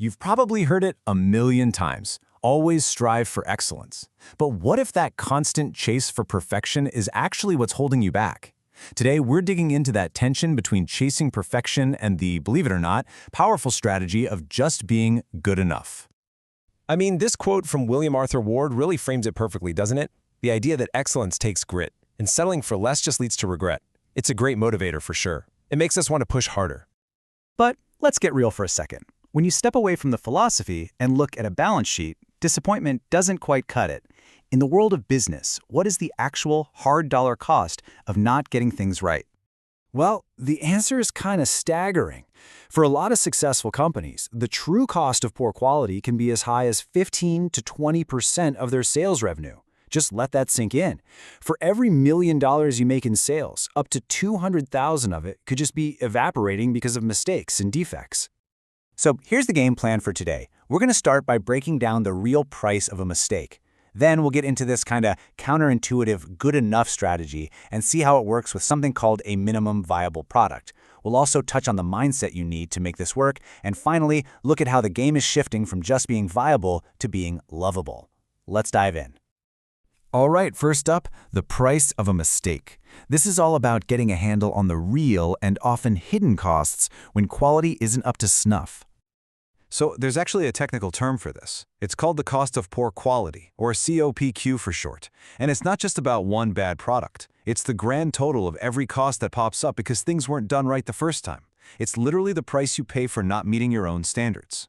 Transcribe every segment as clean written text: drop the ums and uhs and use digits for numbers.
You've probably heard it a million times. Always strive for excellence. But what if that constant chase for perfection is actually what's holding you back? Today, we're digging into that tension between chasing perfection and the, believe it or not, powerful strategy of just being good enough. I mean, this quote from William Arthur Ward really frames it perfectly, doesn't it? The idea that excellence takes grit, and settling for less just leads to regret. It's a great motivator for sure. It makes us want to push harder. But let's get real for a second. When you step away from the philosophy and look at a balance sheet, disappointment doesn't quite cut it. In the world of business, what is the actual hard dollar cost of not getting things right? Well, the answer is kind of staggering. For a lot of successful companies, the true cost of poor quality can be as high as 15 to 20% of their sales revenue. Just let that sink in. For every $1 million you make in sales, up to 200,000 of it could just be evaporating because of mistakes and defects. So here's the game plan for today. We're going to start by breaking down the real price of a mistake. Then we'll get into this kind of counterintuitive good enough strategy and see how it works with something called a minimum viable product. We'll also touch on the mindset you need to make this work, and finally, look at how the game is shifting from just being viable to being lovable. Let's dive in. All right, first up, the price of a mistake. This is all about getting a handle on the real and often hidden costs when quality isn't up to snuff. So there's actually a technical term for this. It's called the cost of poor quality, or COPQ for short. And it's not just about one bad product. It's the grand total of every cost that pops up because things weren't done right the first time. It's literally the price you pay for not meeting your own standards.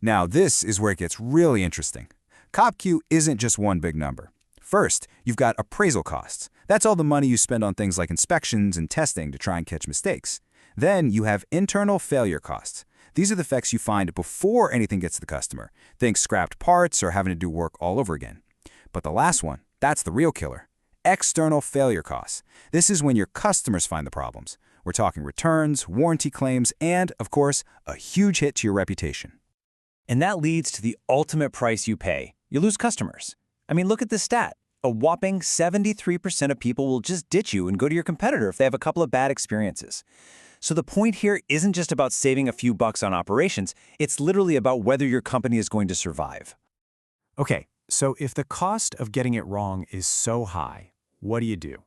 Now this is where it gets really interesting. COPQ isn't just one big number. First, you've got appraisal costs. That's all the money you spend on things like inspections and testing to try and catch mistakes. Then you have internal failure costs. These are the effects you find before anything gets to the customer. Think scrapped parts or having to do work all over again. But the last one, that's the real killer. External failure costs. This is when your customers find the problems. We're talking returns, warranty claims, and, of course, a huge hit to your reputation. And that leads to the ultimate price you pay. You lose customers. I mean, look at this stat. A whopping 73% of people will just ditch you and go to your competitor if they have a couple of bad experiences. So the point here isn't just about saving a few bucks on operations, it's literally about whether your company is going to survive. Okay, so if the cost of getting it wrong is so high, what do you do?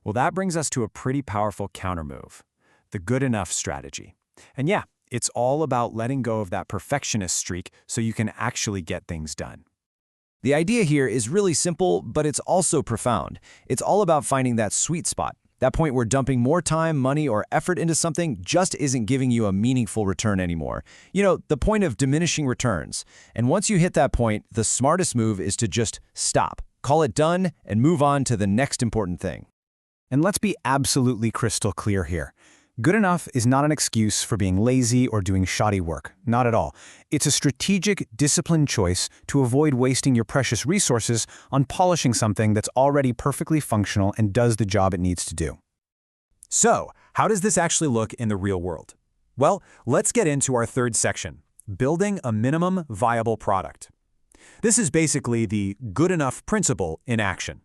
Well, that brings us to a pretty powerful countermove, the good enough strategy. And yeah, it's all about letting go of that perfectionist streak so you can actually get things done. The idea here is really simple, but it's also profound. It's all about finding that sweet spot. That point where dumping more time, money, or effort into something just isn't giving you a meaningful return anymore. You know, the point of diminishing returns. And once you hit that point, the smartest move is to just stop, call it done, and move on to the next important thing. And let's be absolutely crystal clear here. Good enough is not an excuse for being lazy or doing shoddy work. Not at all. It's a strategic, disciplined choice to avoid wasting your precious resources on polishing something that's already perfectly functional and does the job it needs to do. So, how does this actually look in the real world? Well, let's get into our third section, building a minimum viable product. This is basically the good enough principle in action.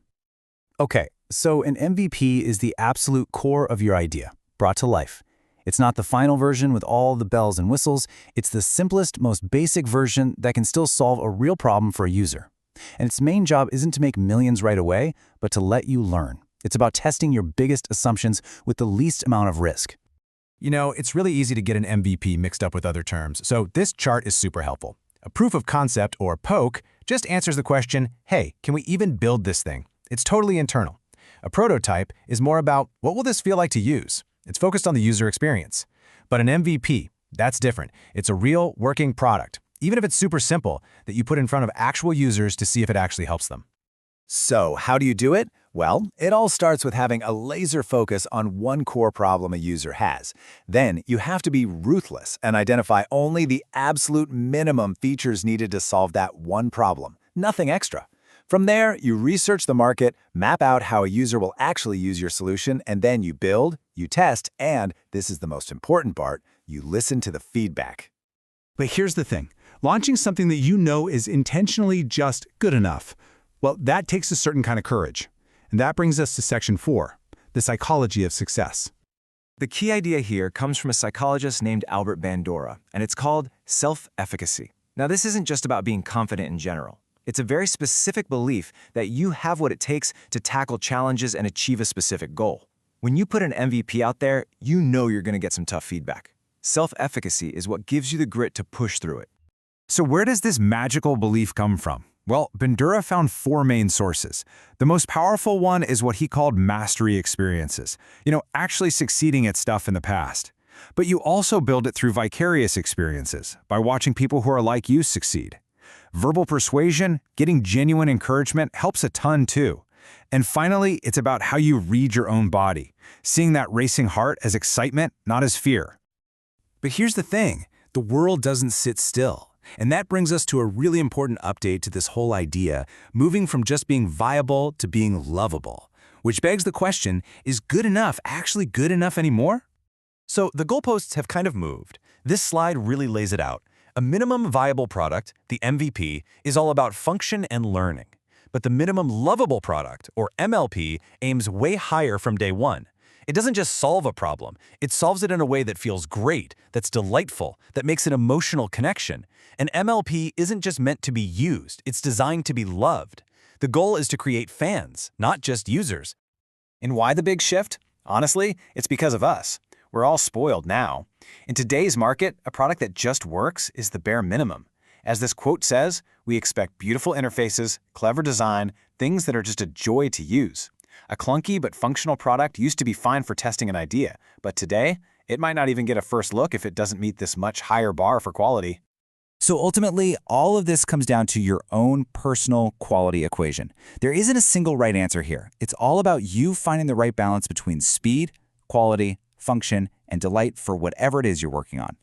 Okay, so an MVP is the absolute core of your idea, brought to life. It's not the final version with all the bells and whistles. It's the simplest, most basic version that can still solve a real problem for a user. And its main job isn't to make millions right away, but to let you learn. It's about testing your biggest assumptions with the least amount of risk. You know, it's really easy to get an MVP mixed up with other terms, so this chart is super helpful. A proof of concept, or POC, just answers the question, hey, can we even build this thing? It's totally internal. A prototype is more about, what will this feel like to use? It's focused on the user experience. But an MVP, that's different. It's a real working product, even if it's super simple, that you put in front of actual users to see if it actually helps them. So, how do you do it? Well, it all starts with having a laser focus on one core problem a user has. Then, you have to be ruthless and identify only the absolute minimum features needed to solve that one problem, nothing extra. From there, you research the market, map out how a user will actually use your solution, and then you build, you test, and, this is the most important part, you listen to the feedback. But here's the thing. Launching something that you know is intentionally just good enough, well, that takes a certain kind of courage. And that brings us to section 4, the psychology of success. The key idea here comes from a psychologist named Albert Bandura, and it's called self-efficacy. Now, this isn't just about being confident in general. It's a very specific belief that you have what it takes to tackle challenges and achieve a specific goal. When you put an MVP out there, you know you're going to get some tough feedback. Self-efficacy is what gives you the grit to push through it. So where does this magical belief come from? Well, Bandura found 4 main sources. The most powerful one is what he called mastery experiences. Actually succeeding at stuff in the past. But you also build it through vicarious experiences, by watching people who are like you succeed. Verbal persuasion, getting genuine encouragement helps a ton too. And finally, it's about how you read your own body, seeing that racing heart as excitement, not as fear. But here's the thing, the world doesn't sit still. And that brings us to a really important update to this whole idea, moving from just being viable to being lovable. Which begs the question, is good enough actually good enough anymore? So the goalposts have kind of moved. This slide really lays it out. A minimum viable product, the MVP, is all about function and learning. But the minimum lovable product, or MLP, aims way higher from day one. It doesn't just solve a problem, it solves it in a way that feels great, that's delightful, that makes an emotional connection. An MLP isn't just meant to be used, it's designed to be loved. The goal is to create fans, not just users. And why the big shift? Honestly, it's because of us. We're all spoiled now. In today's market, a product that just works is the bare minimum. As this quote says, we expect beautiful interfaces, clever design, things that are just a joy to use. A clunky but functional product used to be fine for testing an idea, but today, it might not even get a first look if it doesn't meet this much higher bar for quality. So ultimately, all of this comes down to your own personal quality equation. There isn't a single right answer here. It's all about you finding the right balance between speed, quality, function, and delight for whatever it is you're working on.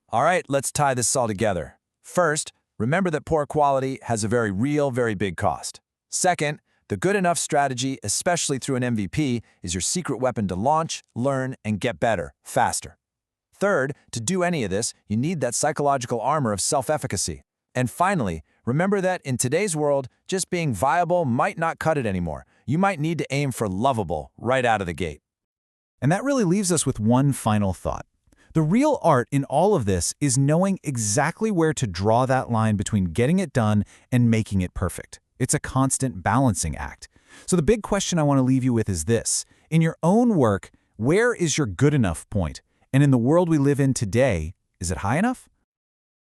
All right, let's tie this all together. First, remember that poor quality has a very real, very big cost. Second, the good enough strategy, especially through an MVP, is your secret weapon to launch, learn, and get better, faster. Third, to do any of this, you need that psychological armor of self-efficacy. And finally, remember that in today's world, just being viable might not cut it anymore. You might need to aim for lovable right out of the gate. And that really leaves us with one final thought. The real art in all of this is knowing exactly where to draw that line between getting it done and making it perfect. It's a constant balancing act. So the big question I want to leave you with is this. In your own work, where is your good enough point? And in the world we live in today, is it high enough?